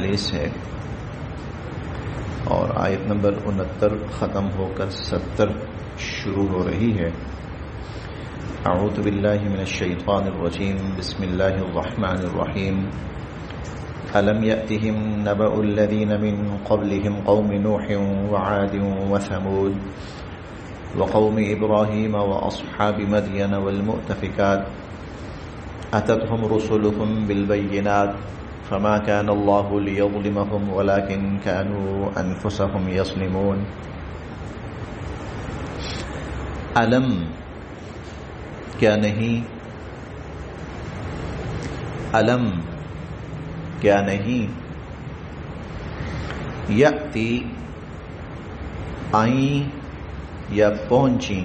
46 ہے اور آیت نمبر 69 ختم ہو کر 70 شروع ہو رہی ہے۔ اعوذ باللہ من الشیطان الرجیم، بسم اللہ الرحمن الرحیم۔ ألم يأتهم نبأ الذين من قبلهم قوم نوح وعاد وثمود وقوم إبراهيم وأصحاب مدين والمؤتفكات أتتهم رسلهم بالبينات فما كان الله ليظلمهم ولكن كانوا أنفسهم يظلمون۔ علم کیا نہیں، علم کیا نہیں، یأتی آئیں یا پہنچیں،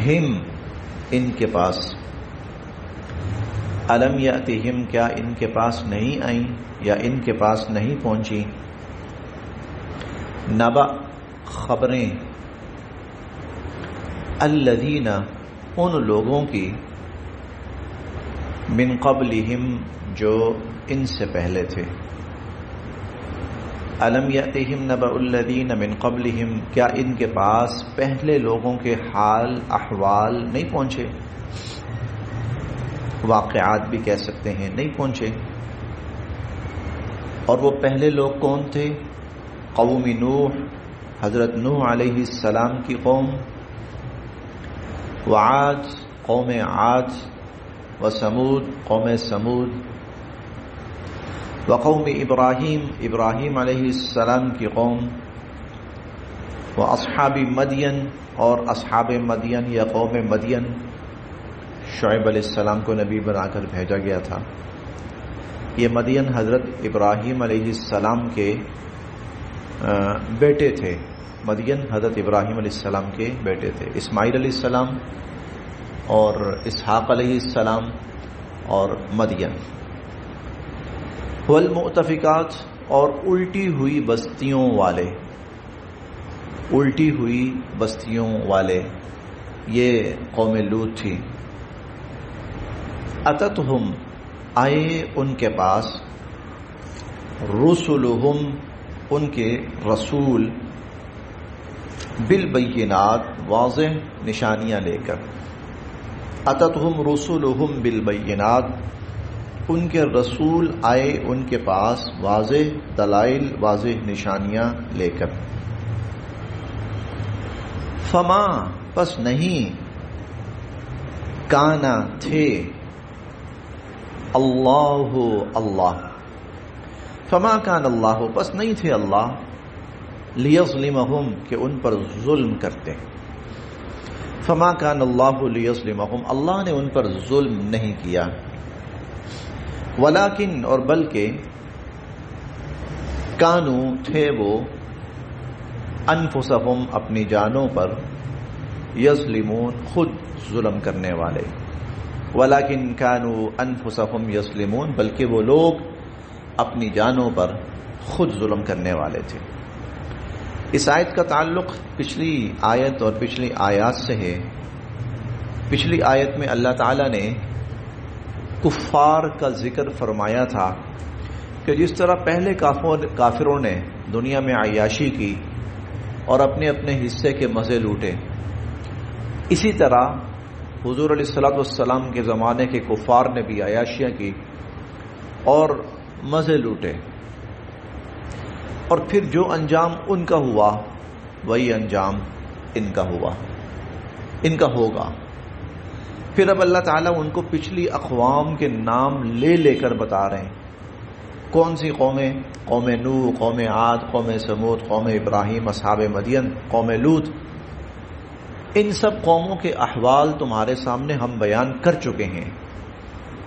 ہم ان کے پاس، علم یأتہم کیا ان کے پاس نہیں آئیں یا ان کے پاس نہیں پہنچی، نبأ خبریں، الذین ان لوگوں کی، من قبلہم جو ان سے پہلے تھے، الم یأتہم نبأ الذین من قبلہم کیا ان کے پاس پہلے لوگوں کے حال احوال نہیں پہنچے، واقعات بھی کہہ سکتے ہیں، نہیں پہنچے۔ اور وہ پہلے لوگ کون تھے؟ قوم نوح، حضرت نوح علیہ السلام کی قوم، وعاد قوم عاد، وثمود قوم ثمود، وقوم ابراہیم ابراہیم علیہ السلام کی قوم، واصحاب مدین اور اصحاب مدین یا قوم مدین، شعیب علیہ السلام کو نبی بنا کر بھیجا گیا تھا۔ یہ مدین حضرت ابراہیم علیہ السلام کے بیٹے تھے، مدین حضرت ابراہیم علیہ السلام کے بیٹے تھے، اسماعیل علیہ السلام اور اسحاق علیہ السلام اور مدین۔ والمؤتفکات اور الٹی ہوئی بستیوں والے، الٹی ہوئی بستیوں والے، یہ قوم لوط تھی۔ اتتہم آئے ان کے پاس، رسلہم ان کے رسول، بالبینات واضح نشانیاں لے کر، اتتہم رسلہم بالبینات ان کے رسول آئے ان کے پاس واضح دلائل، واضح نشانیاں لے کر، فما پس نہیں، کانا تھے، اللہ اللہ، فما کان اللہ پس نہیں تھے اللہ، لیظلمہم کہ ان پر ظلم کرتے، فما کان اللہ لیظلمہم اللہ نے ان پر ظلم نہیں کیا، ولیکن اور بلکہ، کانو تھے وہ، انفسہم اپنی جانوں پر، یظلمون خود ظلم کرنے والے، ولیکن کانو انفسہم یظلمون بلکہ وہ لوگ اپنی جانوں پر خود ظلم کرنے والے تھے۔ اس آیت کا تعلق پچھلی آیت اور پچھلی آیات سے ہے۔ پچھلی آیت میں اللہ تعالیٰ نے کفار کا ذکر فرمایا تھا کہ جس طرح پہلے کافروں نے دنیا میں عیاشی کی اور اپنے اپنے حصے کے مزے لوٹے، اسی طرح حضور علیہ الصلوۃ والسلام کے زمانے کے کفار نے بھی عیاشیاں کی اور مزے لوٹے، اور پھر جو انجام ان کا ہوا وہی انجام ان کا ہوا، ان کا ہوگا۔ پھر اب اللہ تعالیٰ ان کو پچھلی اقوام کے نام لے لے کر بتا رہے ہیں۔ کون سی قومیں؟ قوم نوح، قوم عاد، قوم ثمود، قوم ابراہیم، اصحاب مدین، قوم لوط۔ ان سب قوموں کے احوال تمہارے سامنے ہم بیان کر چکے ہیں۔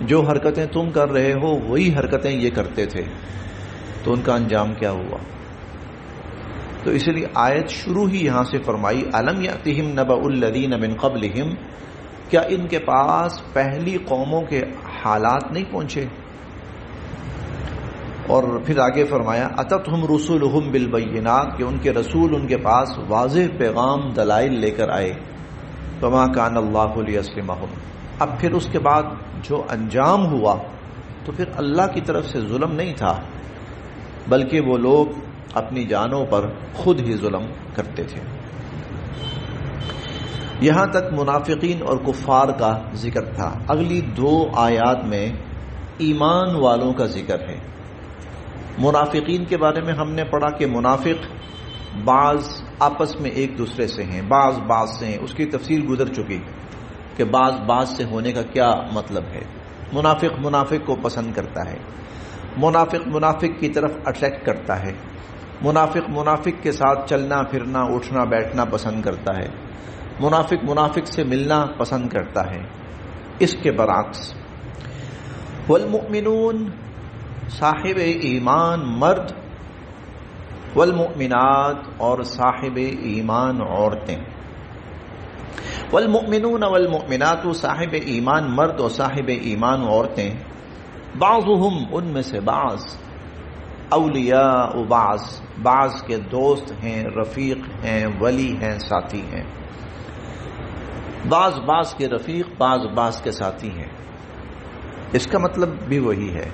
جو حرکتیں تم کر رہے ہو وہی حرکتیں یہ کرتے تھے، تو ان کا انجام کیا ہوا؟ تو اس لیے آیت شروع ہی یہاں سے فرمائی، الم یأتہم نبأ الذین من قبلہم کیا ان کے پاس پہلی قوموں کے حالات نہیں پہنچے؟ اور پھر آگے فرمایا اتتہم رسلہم بالبینات کہ ان کے رسول ان کے پاس واضح پیغام دلائل لے کر آئے، فما کان اللہ لیظلمہم۔ اب پھر اس کے بعد جو انجام ہوا تو پھر اللہ کی طرف سے ظلم نہیں تھا، بلکہ وہ لوگ اپنی جانوں پر خود ہی ظلم کرتے تھے۔ یہاں تک منافقین اور کفار کا ذکر تھا۔ اگلی 2 آیات میں ایمان والوں کا ذکر ہے۔ منافقین کے بارے میں ہم نے پڑھا کہ منافق بعض آپس میں ایک دوسرے سے ہیں، بعض سے ہیں، اس کی تفصیل گزر چکی کہ بعض سے ہونے کا کیا مطلب ہے۔ منافق کو پسند کرتا ہے، منافق کی طرف اٹریکٹ کرتا ہے، منافق کے ساتھ چلنا پھرنا اٹھنا بیٹھنا پسند کرتا ہے، منافق سے ملنا پسند کرتا ہے۔ اس کے برعکس والمؤمنون صاحب ایمان مرد، والمؤمنات اور صاحب ایمان عورتیں۔ والمؤمنون والمؤمنات صاحب ایمان مرد اور صاحب ایمان عورتیں، بعضهم ان میں سے بعض، اولیاء بعض کے دوست ہیں، رفیق ہیں، ولی ہیں، ساتھی ہیں۔ بعض کے رفیق، بعض کے ساتھی ہیں۔ اس کا مطلب بھی وہی ہے،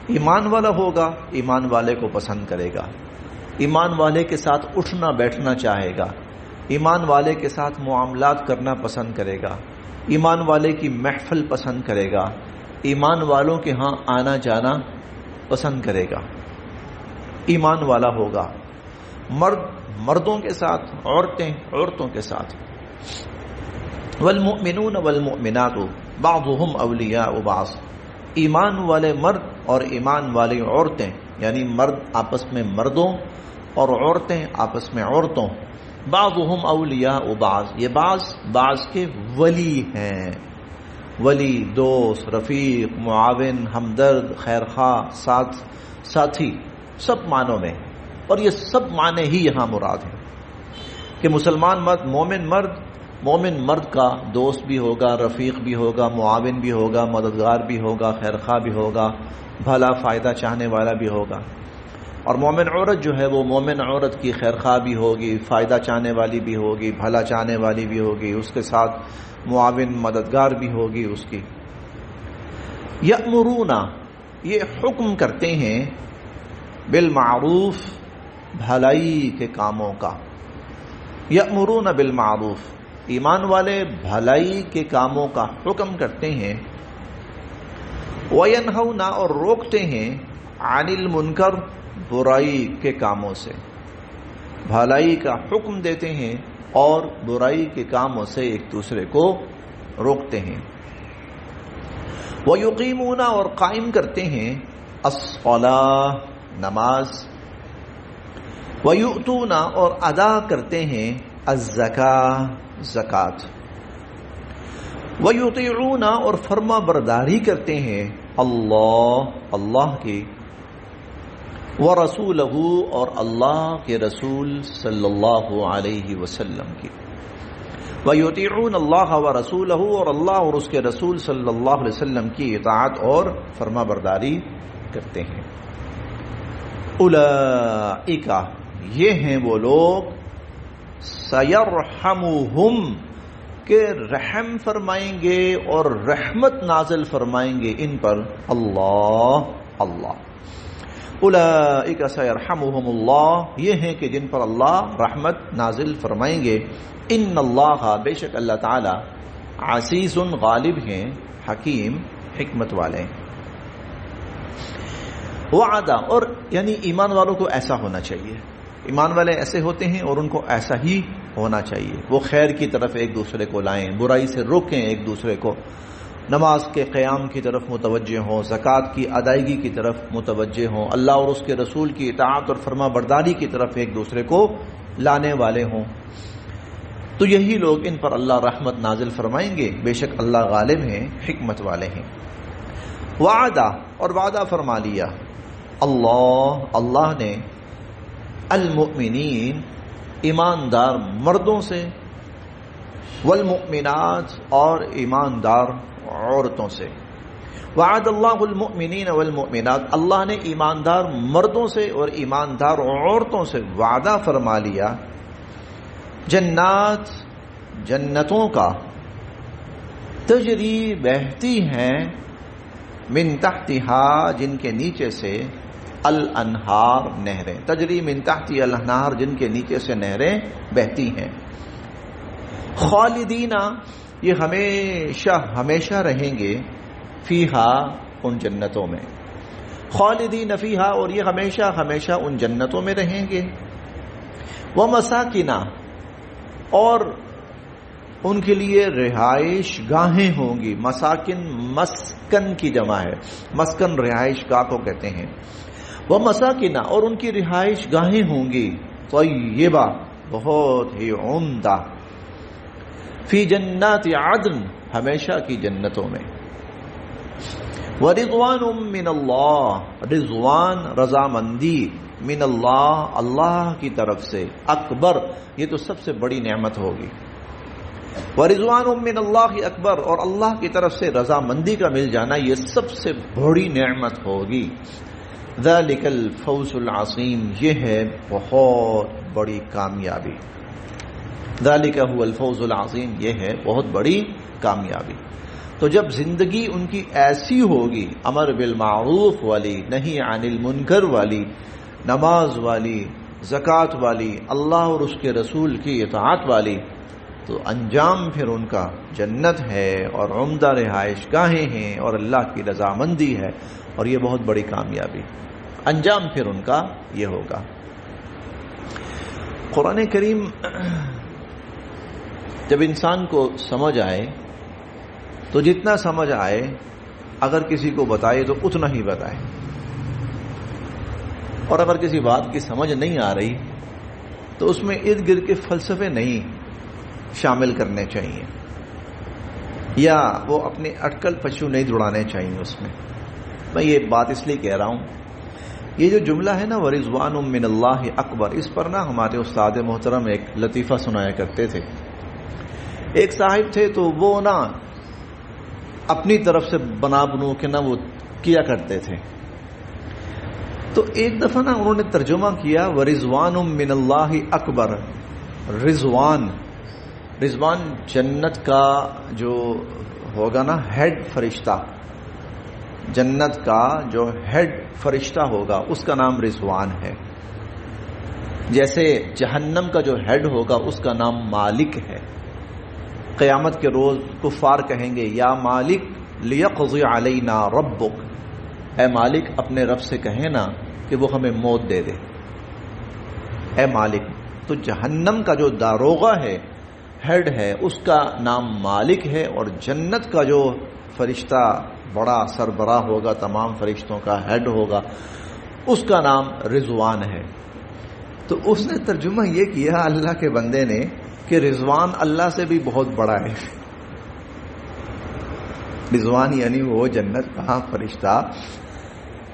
ایمان والا ہوگا ایمان والے کو پسند کرے گا، ایمان والے کے ساتھ اٹھنا بیٹھنا چاہے گا، ایمان والے کے ساتھ معاملات کرنا پسند کرے گا، ایمان والے کی محفل پسند کرے گا، ایمان والوں کے ہاں آنا جانا پسند کرے گا، ایمان والا ہوگا۔ مردوں کے ساتھ، عورتوں کے ساتھ۔ والمؤمنون والمؤمنات بعضهم اولیاء بعض، ایمان والے مرد اور ایمان والی عورتیں، یعنی مرد آپس میں مردوں اور عورتیں آپس میں عورتوں، بعضهم اولیاء بعض، یہ بعض کے ولی ہیں، ولی، دوست، رفیق، معاون، ہمدرد، خیرخواہ، ساتھی، سب معنوں میں۔ اور یہ سب معنی ہی یہاں مراد ہیں کہ مسلمان مرد، مومن مرد کا دوست بھی ہوگا، رفیق بھی ہوگا، معاون بھی ہوگا، مددگار بھی ہوگا، خیرخواہ بھی ہوگا، بھلا فائدہ چاہنے والا بھی ہوگا۔ اور مومن عورت جو ہے وہ مومن عورت کی خیرخواہ بھی ہوگی، فائدہ چاہنے والی بھی ہوگی، بھلا چاہنے والی بھی ہوگی، اس کے ساتھ معاون مددگار بھی ہوگی اس کی۔ یأمرون، یہ حکم کرتے ہیں، بالمعروف، بھلائی کے کاموں کا۔ یأمرون بالمعروف، ایمان والے بھلائی کے کاموں کا حکم کرتے ہیں، وینہون اور روکتے ہیں، عن المنکر، برائی کے کاموں سے، بھلائی کا حکم دیتے ہیں اور برائی کے کاموں سے ایک دوسرے کو روکتے ہیں۔ ویقیمون اور قائم کرتے ہیں، الصلاۃ، نماز، ویؤتون اور ادا کرتے ہیں، الزکاۃ، زکات، ویطیعون اور فرما برداری کرتے ہیں، اللہ کی، ورسولہ اور اللہ کے رسول صلی اللہ علیہ وسلم کی، ویطیعون اللہ ورسولہ اور اللہ اور اس کے رسول صلی اللہ علیہ وسلم کی اطاعت اور فرما برداری کرتے ہیں۔ اولئک، یہ ہیں وہ لوگ، سیرحمہم، کہ رحم فرمائیں گے اور رحمت نازل فرمائیں گے ان پر اللہ۔ اولئک سیرحمہم اللہ، یہ ہیں کہ جن پر اللہ رحمت نازل فرمائیں گے۔ ان اللہ، بے شک اللہ تعالی، عزیز، غالب ہیں، حکیم، حکمت والے۔ وعدہ، اور یعنی ایمان والوں کو ایسا ہونا چاہیے، ایمان والے ایسے ہوتے ہیں اور ان کو ایسا ہی ہونا چاہیے، وہ خیر کی طرف ایک دوسرے کو لائیں، برائی سے روکیں ایک دوسرے کو، نماز کے قیام کی طرف متوجہ ہوں، زکوٰۃ کی ادائیگی کی طرف متوجہ ہوں، اللہ اور اس کے رسول کی اطاعت اور فرما برداری کی طرف ایک دوسرے کو لانے والے ہوں، تو یہی لوگ ان پر اللہ رحمت نازل فرمائیں گے، بے شک اللہ غالب ہیں، حکمت والے ہیں۔ وعدہ، اور وعدہ فرما لیا اللہ نے، المؤمنین، ایماندار مردوں سے، والمؤمنات اور ایماندار عورتوں سے۔ وعد اللہ المؤمنین والمؤمنات، اللہ نے ایماندار مردوں سے اور ایماندار عورتوں سے وعدہ فرما لیا، جنات، جنتوں کا، تجری، بہتی ہیں، من تحتہا جن کے نیچے سے الانہار نہریں، تجری من تحتی الانہار جن کے نیچے سے نہریں بہتی ہیں، خالدین یہ ہمیشہ ہمیشہ رہیں گے، فیہا ان جنتوں میں، خالدین فیہا اور یہ ہمیشہ ہمیشہ ان جنتوں میں رہیں گے، ومساکن اور ان کے لیے رہائش گاہیں ہوں گی، مساکن مسکن کی جمع ہے، مسکن رہائش گاہ کو کہتے ہیں، ومساکن اور ان کی رہائش گاہیں ہوں گی، طیبہ بہت ہی عمدہ، فی جنات عدن ہمیشہ کی جنتوں میں، ورضوان من اللہ رضوان رضامندی، من اللہ اللہ کی طرف سے، اکبر یہ تو سب سے بڑی نعمت ہوگی، ورضوان من اللہ اکبر اور اللہ کی طرف سے رضامندی کا مل جانا یہ سب سے بڑی نعمت ہوگی، ذالک الفوز العظیم یہ ہے بہت بڑی کامیابی، ذالک هو الفوز العظیم یہ ہے بہت بڑی کامیابی۔ تو جب زندگی ان کی ایسی ہوگی، امر بالمعروف والی، نہی عن المنکر والی، نماز والی، زکوٰۃ والی، اللہ اور اس کے رسول کی اطاعت والی، تو انجام پھر ان کا جنت ہے اور عمدہ رہائش گاہیں ہیں اور اللہ کی رضامندی ہے، اور یہ بہت بڑی کامیابی، انجام پھر ان کا یہ ہوگا۔ قرآن کریم جب انسان کو سمجھ آئے تو جتنا سمجھ آئے اگر کسی کو بتائے تو اتنا ہی بتائے، اور اگر کسی بات کی سمجھ نہیں آ رہی تو اس میں ارد گرد کے فلسفے نہیں شامل کرنے چاہیے، یا وہ اپنے اٹکل پچو نہیں دوڑانے چاہیے اس میں یہ بات اس لیے کہہ رہا ہوں، یہ جو جملہ ہے نا ورضوان من اللہ اکبر، اس پر نا ہمارے استاد محترم ایک لطیفہ سنایا کرتے تھے۔ ایک صاحب تھے تو وہ نا اپنی طرف سے بنا بنو کے نا وہ کیا کرتے تھے، تو ایک دفعہ نا انہوں نے ترجمہ کیا ورضوان من اللہ اکبر، رضوان جنت کا جو ہوگا نا ہیڈ فرشتہ، جنت کا جو ہیڈ فرشتہ ہوگا اس کا نام رضوان ہے، جیسے جہنم کا جو ہیڈ ہوگا اس کا نام مالک ہے۔ قیامت کے روز کفار کہیں گے یا مالک لیقضی علینا ربک، اے مالک اپنے رب سے کہیں نا کہ وہ ہمیں موت دے دے، اے مالک۔ تو جہنم کا جو داروغہ ہے، ہیڈ ہے، اس کا نام مالک ہے، اور جنت کا جو فرشتہ بڑا سربراہ ہوگا، تمام فرشتوں کا ہیڈ ہوگا، اس کا نام رضوان ہے۔ تو اس نے ترجمہ یہ کیا اللہ کے بندے نے کہ رضوان اللہ سے بھی بہت بڑا ہے، رضوان یعنی وہ جنت کا فرشتہ۔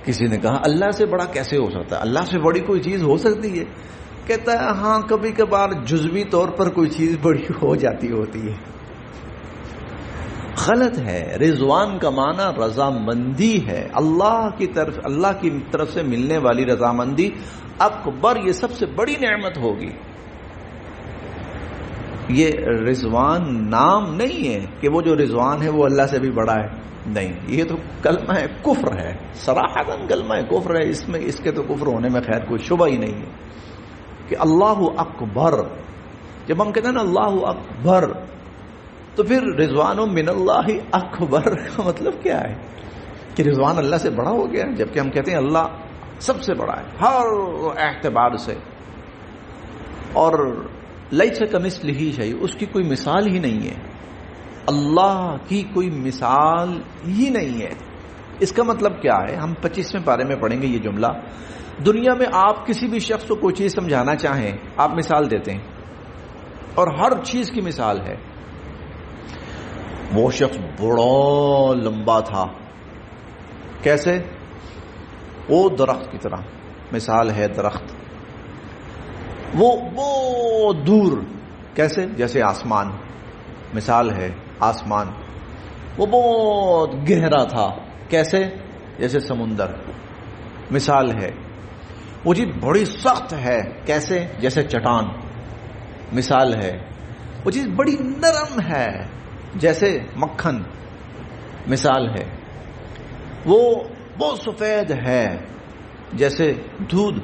کسی نے کہا اللہ سے بڑا کیسے ہو سکتا ہے، اللہ سے بڑی کوئی چیز ہو سکتی ہے؟ کہتا ہے ہاں کبھی کبھار جزوی طور پر کوئی چیز بڑی ہو جاتی ہوتی ہے۔ غلط ہے، رضوان کا معنی رضامندی ہے، اللہ کی طرف سے ملنے والی رضامندی اکبر، یہ سب سے بڑی نعمت ہوگی۔ یہ رضوان نام نہیں ہے کہ وہ جو رضوان ہے وہ اللہ سے بھی بڑا ہے، نہیں، یہ تو کلمہ کفر ہے، صراحتاً کلمہ کفر ہے، اس کے تو کفر ہونے میں خیر کوئی شبہ ہی نہیں ہے کہ اللہ اکبر، جب ہم کہتے ہیں نا اللہ اکبر تو پھر رضوان من اللہ اکبر کا مطلب کیا ہے کہ رضوان اللہ سے بڑا ہو گیا، جبکہ ہم کہتے ہیں اللہ سب سے بڑا ہے ہر اعتبار سے، اور لیس کمثلہ شیء، اس کی کوئی مثال ہی نہیں ہے، اللہ کی کوئی مثال ہی نہیں ہے۔ اس کا مطلب کیا ہے؟ ہم 25ویں پارے میں پڑھیں گے یہ جملہ۔ دنیا میں آپ کسی بھی شخص کو کوئی چیز سمجھانا چاہیں، آپ مثال دیتے ہیں، اور ہر چیز کی مثال ہے۔ وہ شخص بڑا لمبا تھا، کیسے؟ وہ درخت کی طرح، مثال ہے درخت۔ وہ بہت دور، کیسے؟ جیسے آسمان، مثال ہے آسمان۔ وہ بہت گہرا تھا، کیسے؟ جیسے سمندر، مثال ہے۔ وہ چیز بڑی سخت ہے، کیسے؟ جیسے چٹان، مثال ہے۔ وہ چیز بڑی نرم ہے، جیسے مکھن، مثال ہے۔ وہ بہت سفید ہے جیسے دودھ،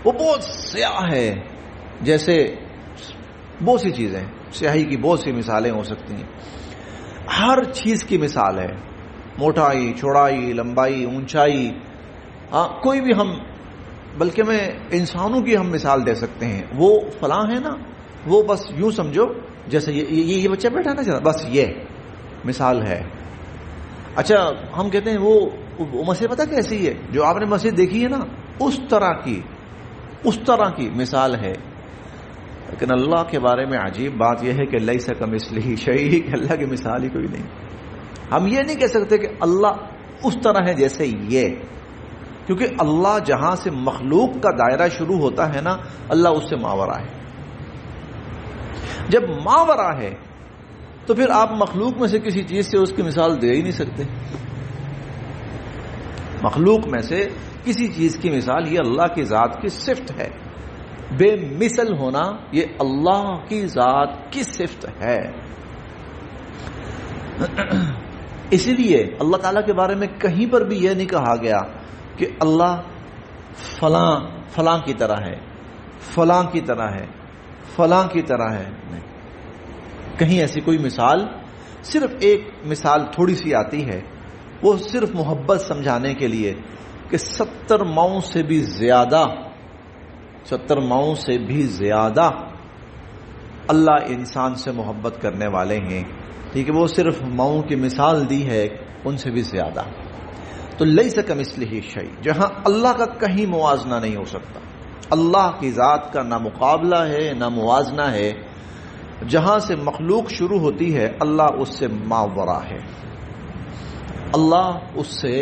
وہ بہت سیاہ ہے جیسے بہت سی چیزیں، سیاہی کی بہت سی مثالیں ہو سکتی ہیں. ہر چیز کی مثال ہے، موٹائی، چوڑائی، لمبائی، اونچائی. کوئی بھی ہم، بلکہ میں انسانوں کی ہم مثال دے سکتے ہیں. وہ فلاں ہے نا، وہ بس یوں سمجھو جیسے یہ بچہ بیٹھا نا، بس یہ مثال ہے. اچھا ہم کہتے ہیں وہ مسجد پتہ کیسی ہے، جو آپ نے مسجد دیکھی ہے نا اس طرح کی مثال ہے. لیکن اللہ کے بارے میں عجیب بات یہ ہے کہ لیس کمثلہ شیء، کہ اللہ کی مثال ہی کوئی نہیں. ہم یہ نہیں کہہ سکتے کہ اللہ اس طرح ہے جیسے یہ، کیونکہ اللہ جہاں سے مخلوق کا دائرہ شروع ہوتا ہے نا، اللہ اس سے ماورا ہے. جب ماورا ہے تو پھر آپ مخلوق میں سے کسی چیز سے اس کی مثال دے ہی نہیں سکتے. مخلوق میں سے کسی چیز کی مثال یہ اللہ کی ذات کی صفت ہے. بے مثل ہونا یہ اللہ کی ذات کی صفت ہے. اسی لیے اللہ تعالیٰ کے بارے میں کہیں پر بھی یہ نہیں کہا گیا کہ اللہ فلاں کی طرح ہے، فلاں کی طرح ہے، فلاں کی طرح ہے. نہیں، کہیں ایسی کوئی مثال. صرف ایک مثال تھوڑی سی آتی ہے، وہ صرف محبت سمجھانے کے لیے کہ 70 ماؤں سے بھی زیادہ اللہ انسان سے محبت کرنے والے ہیں. ٹھیک ہے، وہ صرف ماؤں کی مثال دی ہے، ان سے بھی زیادہ. تو لیس کمثلہ شیء، جہاں اللہ کا کہیں موازنہ نہیں ہو سکتا. اللہ کی ذات کا نہ مقابلہ ہے نہ موازنہ ہے. جہاں سے مخلوق شروع ہوتی ہے اللہ اس سے ماورا ہے. اللہ اس سے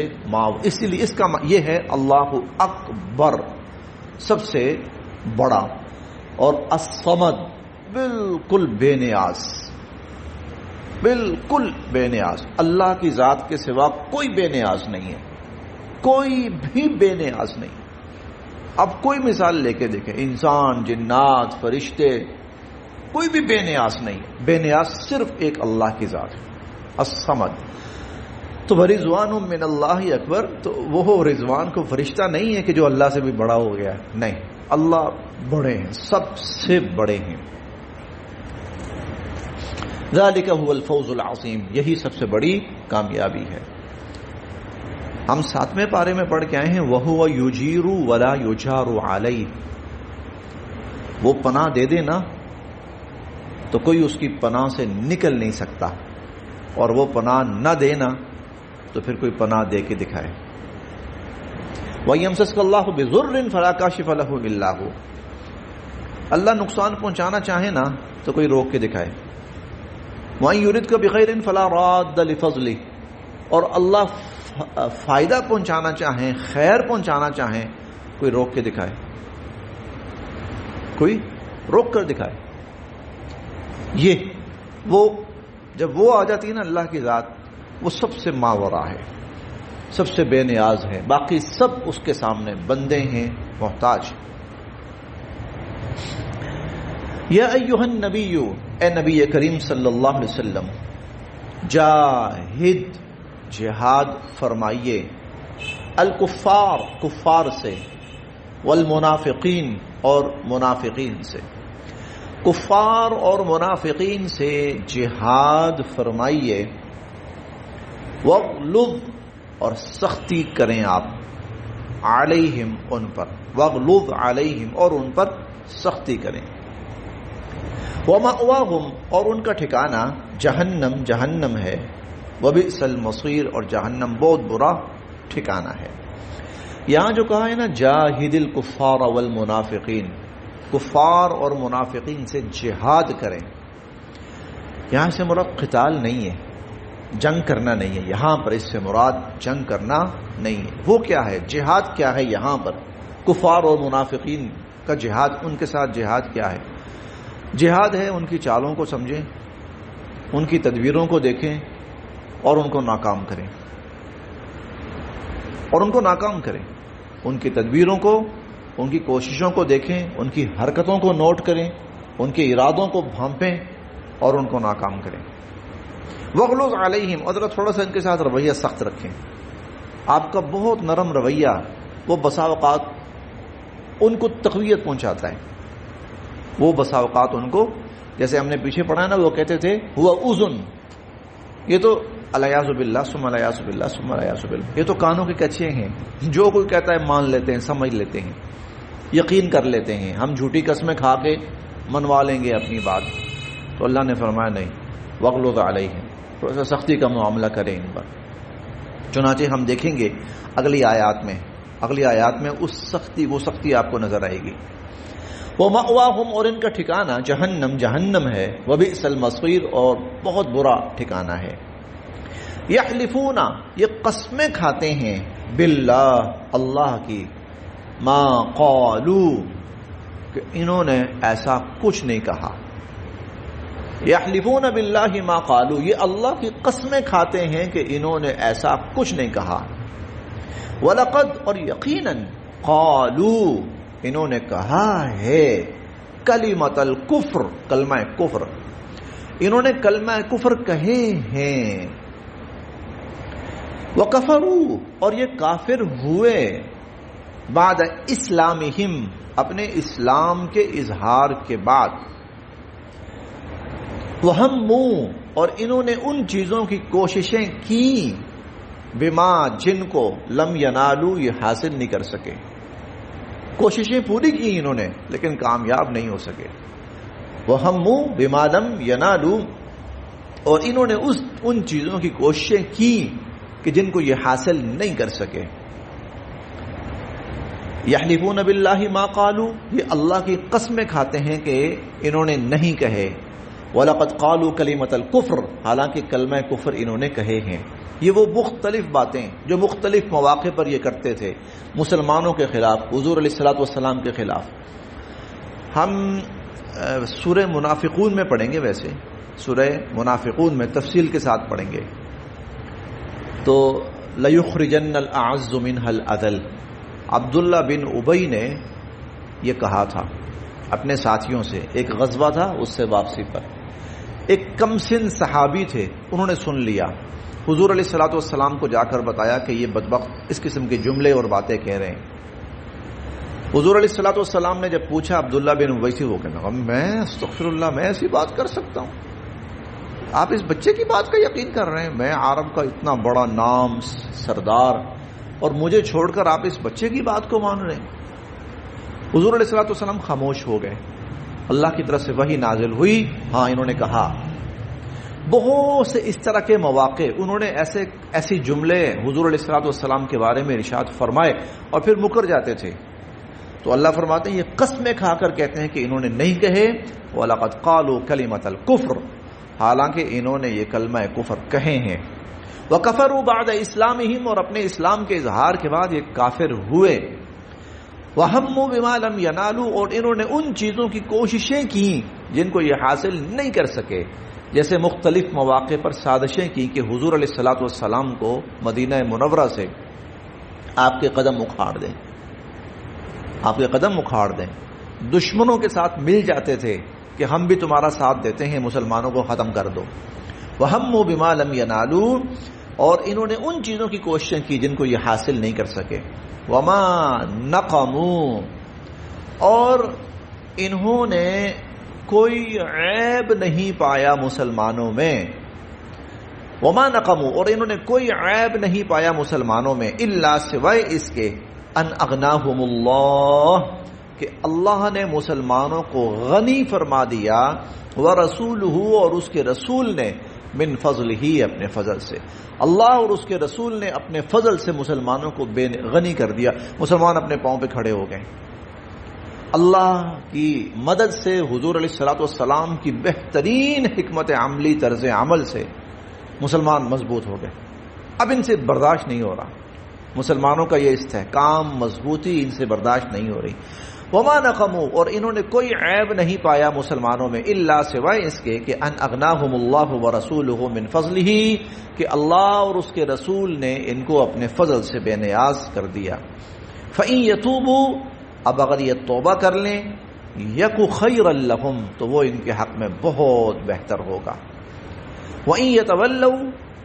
اسی لیے اس کا یہ ہے اللہ اکبر، سب سے بڑا، اور الصمد، بالکل بے نیاز، بالکل بے نیاز. اللہ کی ذات کے سوا کوئی بے نیاز نہیں ہے، کوئی بھی بے نیاز نہیں. اب کوئی مثال لے کے دیکھیں، انسان، جنات، فرشتے، کوئی بھی بے نیاز نہیں. بے نیاز صرف ایک اللہ کی ذات ہے، الصمد. تو رضوان من اللہ اکبر، تو وہ رضوان کو فرشتہ نہیں ہے کہ جو اللہ سے بھی بڑا ہو گیا. نہیں، اللہ بڑے ہیں، سب سے بڑے ہیں. ذالک هو الفوز العظیم، یہی سب سے بڑی کامیابی ہے. ہم 7ویں پارے میں پڑھ کے آئے ہیں وَهُوَ يُجِيرُ وَلَا يُجَارُ عَلَيْهِ. وہ پناہ دے دے نا تو کوئی اس کی پناہ سے نکل نہیں سکتا، اور وہ پناہ نہ دینا تو پھر کوئی پناہ دے کے دکھائے. وَيَمْسَسْكَ اللَّهُ بِضُرٍّ فَلَا كَاشِفَ لَهُ إِلَّا هُوَ. اللہ نقصان پہنچانا چاہے نا تو کوئی روک کے دکھائے. وَإِن يُرِدْكَ بِخَيْرٍ فَلَا رَادَّ لِفَضْلِهِ. اور اللہ فائدہ پہنچانا چاہیں، خیر پہنچانا چاہیں، کوئی روک کے دکھائے، کوئی روک کر دکھائے. یہ وہ جب وہ آ جاتی ہے نا اللہ کی ذات، وہ سب سے ماورا ہے، سب سے بے نیاز ہے. باقی سب اس کے سامنے بندے ہیں، محتاج. یا ایھا النبی، اے نبی کریم صلی اللہ علیہ وسلم، جاہد، جہاد فرمائیے، الکفار، کفار سے، والمنافقین، اور منافقین سے. کفار اور منافقین سے جہاد فرمائیے. وغلظ، اور سختی کریں آپ، علیہم، ان پر. وغلظ علیہم، اور ان پر سختی کریں. ومأواہم، اور ان کا ٹھکانہ جہنم، جہنم ہے. وبئس المصیر، اور جہنم بہت برا ٹھکانہ ہے. یہاں جو کہا ہے نا جاہد الکفار والمنافقین، کفار اور منافقین سے جہاد کریں، یہاں سے مراد قتال نہیں ہے، جنگ کرنا نہیں ہے. یہاں پر اس سے مراد جنگ کرنا نہیں ہے. وہ کیا ہے، جہاد کیا ہے یہاں پر؟ کفار اور منافقین کا جہاد، ان کے ساتھ جہاد کیا ہے؟ جہاد ہے ان کی چالوں کو سمجھیں، ان کی تدبیروں کو دیکھیں، اور ان کو ناکام کریں، اور ان کو ناکام کریں. ان کی تدبیروں کو، ان کی کوششوں کو دیکھیں، ان کی حرکتوں کو نوٹ کریں، ان کے ارادوں کو بھانپیں، اور ان کو ناکام کریں. وغلظ علیہم، اور تھوڑا سا ان کے ساتھ رویہ سخت رکھیں. آپ کا بہت نرم رویہ وہ بسا اوقات ان کو تقویت پہنچاتا ہے. وہ بسا اوقات ان کو، جیسے ہم نے پیچھے پڑھا نا، وہ کہتے تھے ہوا اذن، یہ تو الیاذ باللہ ثم الیاذ باللہ ثم الیاذ باللہ، یہ تو کانوں کے کچے ہیں. جو کوئی کہتا ہے مان لیتے ہیں، سمجھ لیتے ہیں، یقین کر لیتے ہیں، ہم جھوٹی قسمیں کھا کے منوا لیں گے اپنی بات. تو اللہ نے فرمایا نہیں، وغلظ علیہم، تھوڑا سا سختی کا معاملہ کریں ان پر. چنانچہ ہم دیکھیں گے اگلی آیات میں وہ سختی آپ کو نظر آئے گی. وَمَأْوَاهُمْ، اور ان کا ٹھکانہ جہنم ہے. وَبِئْسَ الْمَصِيرُ، اور بہت برا ٹھکانہ ہے. یحلفون، یہ قسمیں کھاتے ہیں، باللہ، اللہ کی، ما قالوا، کہ انہوں نے ایسا کچھ نہیں کہا. یحلفون باللہ ما قالوا، یہ اللہ کی قسمیں کھاتے ہیں کہ انہوں نے ایسا کچھ نہیں کہا. وَلَقَدْ، اور یقیناً، قالوا، انہوں نے کہا ہے، کلمۃ الکفر، کلمہ کفر، انہوں نے کلمہ کفر کہے ہیں. وَكَفَرُوا، اور یہ کافر ہوئے، بعد اسلامہم، اپنے اسلام کے اظہار کے بعد. وَهَمُّوا، اور انہوں نے ان چیزوں کی کوششیں کی، بما، جن کو، لم ینالو، یہ حاصل نہیں کر سکے. کوششیں پوری کی انہوں نے لیکن کامیاب نہیں ہو سکے. وَهَمُّوا بما لم ینالو، اور انہوں نے ان چیزوں کی کوششیں کی کہ جن کو یہ حاصل نہیں کر سکے. یحلفون باللہ ما قالوا، یہ اللہ کی قسمیں کھاتے ہیں کہ انہوں نے نہیں کہے. وَلَقَدْ قَالُوا كَلِمَةَ الْكُفْرِ، حالانکہ کلمہ کفر انہوں نے کہے ہیں. یہ وہ مختلف باتیں جو مختلف مواقع پر یہ کرتے تھے مسلمانوں کے خلاف، حضور علیہ الصلوۃ والسلام کے خلاف. ہم سورہ منافقون میں پڑھیں گے، ویسے سورہ منافقون میں تفصیل کے ساتھ پڑھیں گے. تو لَيُخْرِجَنَّ الْأَعَزُّ مِنْهَا الْأَذَلَّ، عبداللہ بن ابی نے یہ کہا تھا اپنے ساتھیوں سے. ایک غزوہ تھا، اس سے واپسی پر ایک کم سن صحابی تھے، انہوں نے سن لیا، حضور علیہ الصلوۃ والسلام کو جا کر بتایا کہ یہ بدبخت اس قسم کے جملے اور باتیں کہہ رہے ہیں. حضور علیہ الصلوۃ والسلام نے جب پوچھا عبداللہ بن ابی سے، وہ کہنے لگا میں استغفر اللہ، میں ایسی بات کر سکتا ہوں؟ آپ اس بچے کی بات کا یقین کر رہے ہیں؟ میں عرب کا اتنا بڑا نام سردار، اور مجھے چھوڑ کر آپ اس بچے کی بات کو مان رہے ہیں؟ حضور علیہ الصلوۃ والسلام خاموش ہو گئے. اللہ کی طرف سے وحی نازل ہوئی، ہاں انہوں نے کہا. بہت سے اس طرح کے مواقع انہوں نے ایسی جملے حضور علیہ الصلوۃ والسلام کے بارے میں ارشاد فرمائے اور پھر مکر جاتے تھے. تو اللہ فرماتے ہیں یہ قسمیں کھا کر کہتے ہیں کہ انہوں نے نہیں کہے. وَلَقَدْ قَالُوا كَلِمَةَ الْكُفْرِ، حالانکہ انہوں نے یہ کلمہ کفر کہے ہیں. وَكَفَرُوا بَعْدَ اسلامہم، اور اپنے اسلام کے اظہار کے بعد یہ کافر ہوئے. وَهَمُّوا بِمَا لَمْ يَنَالُوا، اور انہوں نے ان چیزوں کی کوششیں کی جن کو یہ حاصل نہیں کر سکے. جیسے مختلف مواقع پر سازشیں کی کہ حضور علیہ الصلوۃ والسلام کو مدینہ منورہ سے آپ کے قدم اکھاڑ دیں، آپ کے قدم اکھاڑ دیں. دشمنوں کے ساتھ مل جاتے تھے کہ ہم بھی تمہارا ساتھ دیتے ہیں، مسلمانوں کو ختم کر دو. وَهَمُّوا بِمَا لَمْ يَنَالُوا، اور انہوں نے ان چیزوں کی کوششیں کی جن کو یہ حاصل نہیں کر سکے. وَمَا نَقَمُوا، اور انہوں نے کوئی عیب نہیں پایا مسلمانوں میں. وَمَا نَقَمُوا، اور انہوں نے کوئی عیب نہیں پایا مسلمانوں میں، الا سوائے اس کے ان اغناہم اللہ، کہ اللہ نے مسلمانوں کو غنی فرما دیا، ورسولہ، اور اس کے رسول نے، من فضلہ، اپنے فضل سے. اللہ اور اس کے رسول نے اپنے فضل سے مسلمانوں کو غنی کر دیا. مسلمان اپنے پاؤں پہ کھڑے ہو گئے. اللہ کی مدد سے، حضور علیہ الصلوۃ والسلام کی بہترین حکمت عملی، طرز عمل سے مسلمان مضبوط ہو گئے. اب ان سے برداشت نہیں ہو رہا، مسلمانوں کا یہ استحکام، مضبوطی ان سے برداشت نہیں ہو رہی. وما نقموا، اور انہوں نے کوئی عیب نہیں پایا مسلمانوں میں، الا سوائے اس کے کہ ان اغناہم اللہ ورسولہ من فضلہ، کہ اللہ اور اس کے رسول نے ان کو اپنے فضل سے بے نیاز کر دیا. فإن یتوبوا، اب اگر یہ توبہ کر لیں، یک خیرا لہم، تو وہ ان کے حق میں بہت بہتر ہوگا. وإن یتولوا،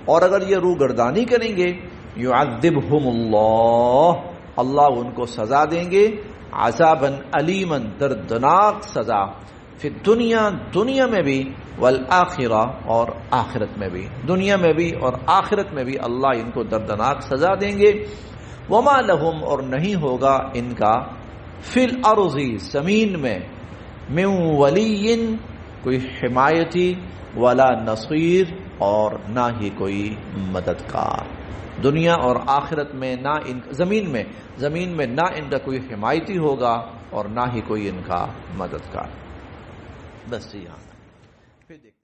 اور اگر یہ روگردانی کریں گے، یعذبہم اللہ، اللہ ان کو سزا دیں گے، عذابا علیما دردناک سزا، فی الدنیا دنیا میں بھی، والآخرہ اور آخرت میں بھی، دنیا میں بھی اور آخرت میں بھی اللہ ان کو دردناک سزا دیں گے۔ وما لہم اور نہیں ہوگا ان کا، فی الارض زمین میں، من ولی کوئی حمایتی، ولا نصیر اور نہ ہی کوئی مددگار، دنیا اور آخرت میں نہ ان زمین میں نہ ان کا کوئی حمایتی ہوگا اور نہ ہی کوئی ان کا مددگار۔ بس یہاں